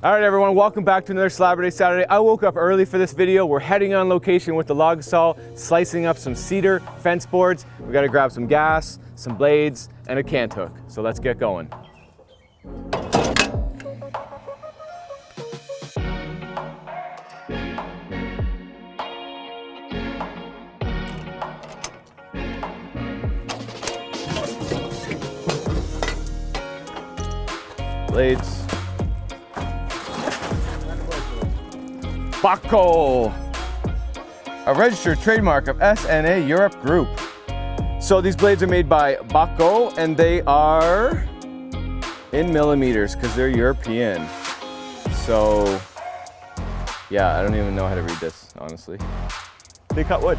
All right, everyone, welcome back to another Slaburday Saturday. I woke up early for this video. We're heading on location with the Logosol, slicing up some cedar fence boards. We got to grab some gas, some blades, and a cant hook. So let's get going. Blades. Baco, a registered trademark of SNA Europe Group. So these blades are made by Baco and they are in millimeters because they're European. So yeah, I don't even know how to read this, honestly. They cut wood.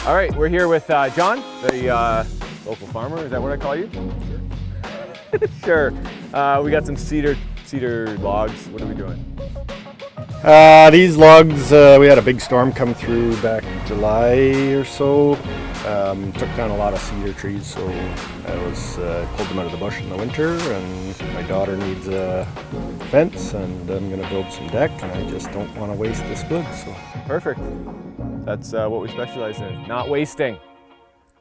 All right, we're here with John, the local farmer. Is that what I call you? Sure. Sure. We got some cedar logs. What are we doing? These logs, we had a big storm come through back July or so. Took down a lot of cedar trees, so I pulled them out of the bush in the winter, and my daughter needs a fence, and I'm going to build some deck, and I just don't want to waste this wood. So. Perfect. That's what we specialize in, not wasting.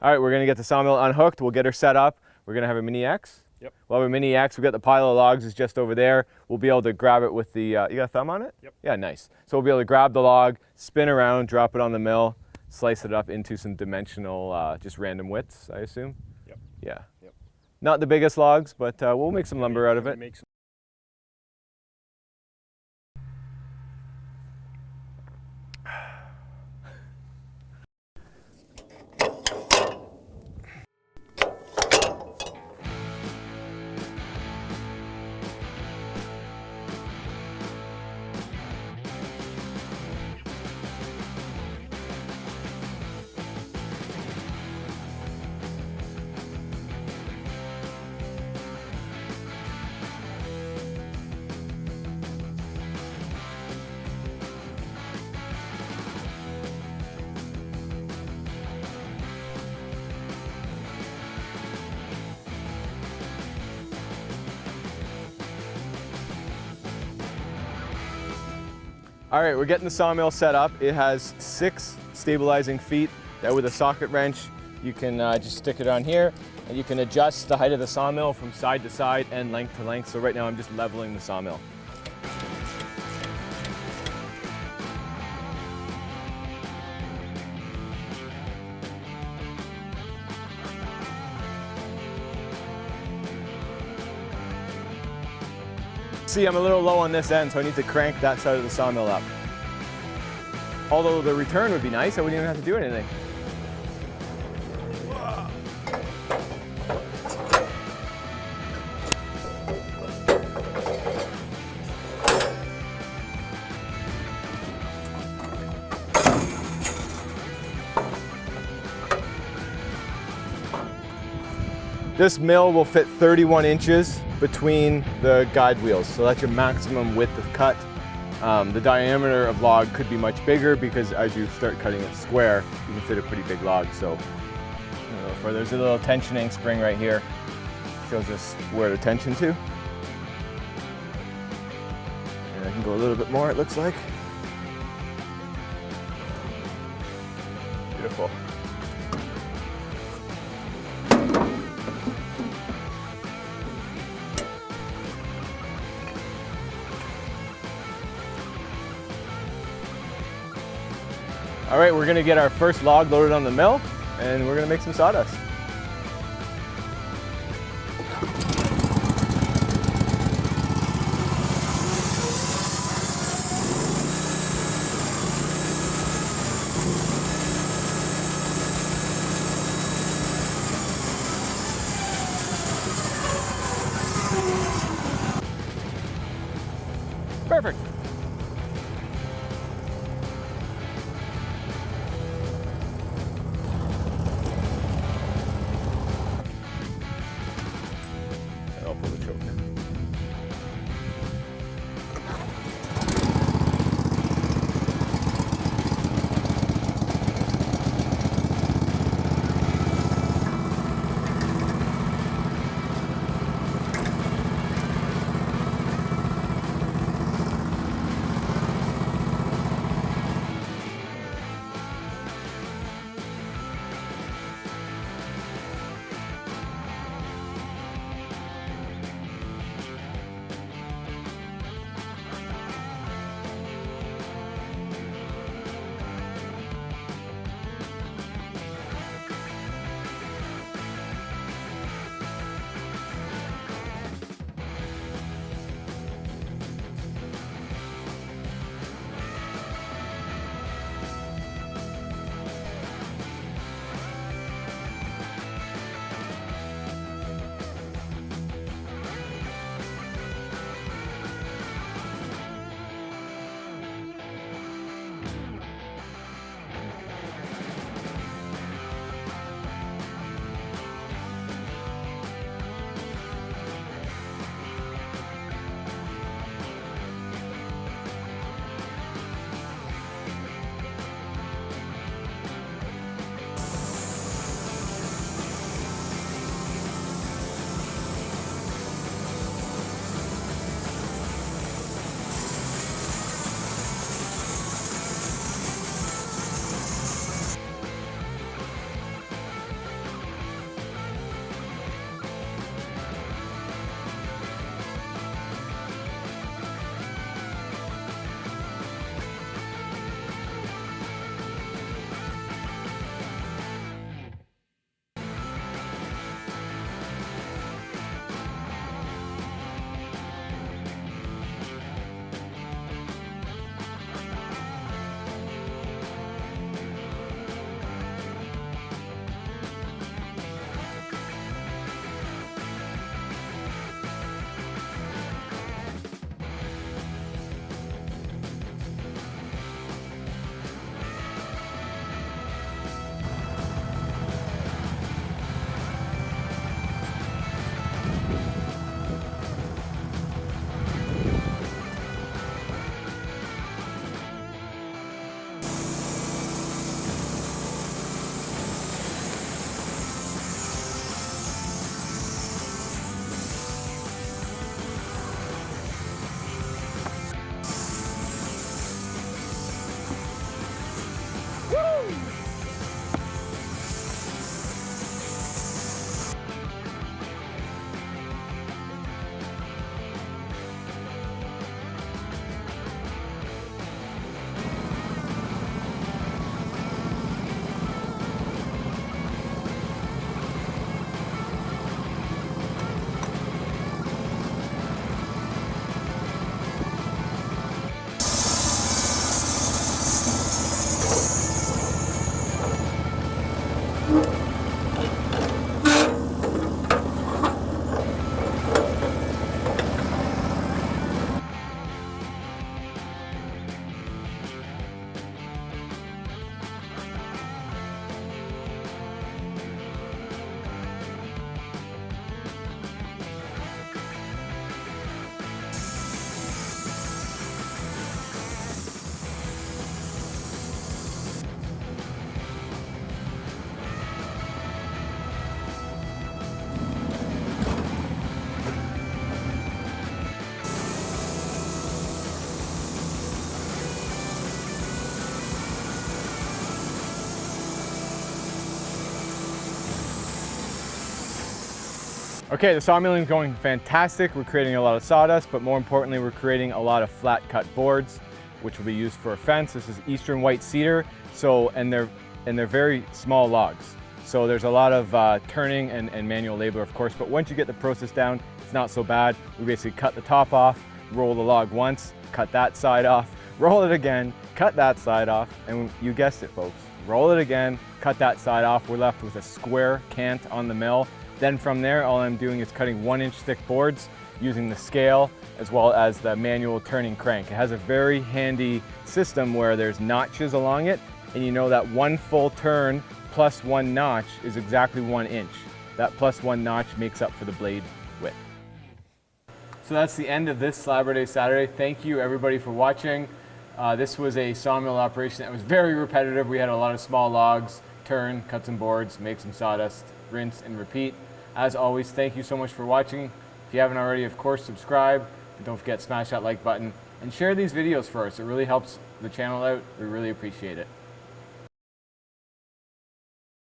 All right, we're going to get the sawmill unhooked. We'll get her set up. We're going to have a mini X. Yep. We'll have a mini X. We've got the pile of logs is just over there. We'll be able to grab it with the, you got a thumb on it? Yep. Yeah, nice. So we'll be able to grab the log, spin around, drop it on the mill, slice it up into some dimensional, just random widths, I assume? Yep. Yeah. Yep. Not the biggest logs, but we'll make some lumber out of it. All right, we're getting the sawmill set up. It has 6 stabilizing feet that with a socket wrench, you can just stick it on here and you can adjust the height of the sawmill from side to side and length to length. So right now I'm just leveling the sawmill. See, I'm a little low on this end, so I need to crank that side of the sawmill up. Although the return would be nice, I wouldn't even have to do anything. This mill will fit 31 inches between the guide wheels, so that's your maximum width of cut. The diameter of log could be much bigger because as you start cutting it square, you can fit a pretty big log. So there's a little tensioning spring right here, shows us where to tension to. And I can go a little bit more, it looks like. Beautiful. All right, we're gonna get our first log loaded on the mill and we're gonna make some sawdust. Perfect. And I'll pull the choke. Okay, the sawmilling is going fantastic. We're creating a lot of sawdust, but more importantly, we're creating a lot of flat cut boards, which will be used for a fence. This is eastern white cedar, and they're very small logs. So there's a lot of turning and manual labor, of course, but once you get the process down, it's not so bad. We basically cut the top off, roll the log once, cut that side off, roll it again, cut that side off, and you guessed it, folks. Roll it again, cut that side off. We're left with a square cant on the mill. Then from there, all I'm doing is cutting 1-inch thick boards, using the scale as well as the manual turning crank. It has a very handy system where there's notches along it, and you know that one full turn plus one notch is exactly 1 inch. That plus one notch makes up for the blade width. So that's the end of this Slaburday Saturday. Thank you everybody for watching. This was a sawmill operation that was very repetitive. We had a lot of small logs, turn, cut some boards, make some sawdust, rinse and repeat. As always, thank you so much for watching. If you haven't already, of course, subscribe. And don't forget, smash that like button and share these videos for us. It really helps the channel out. We really appreciate it.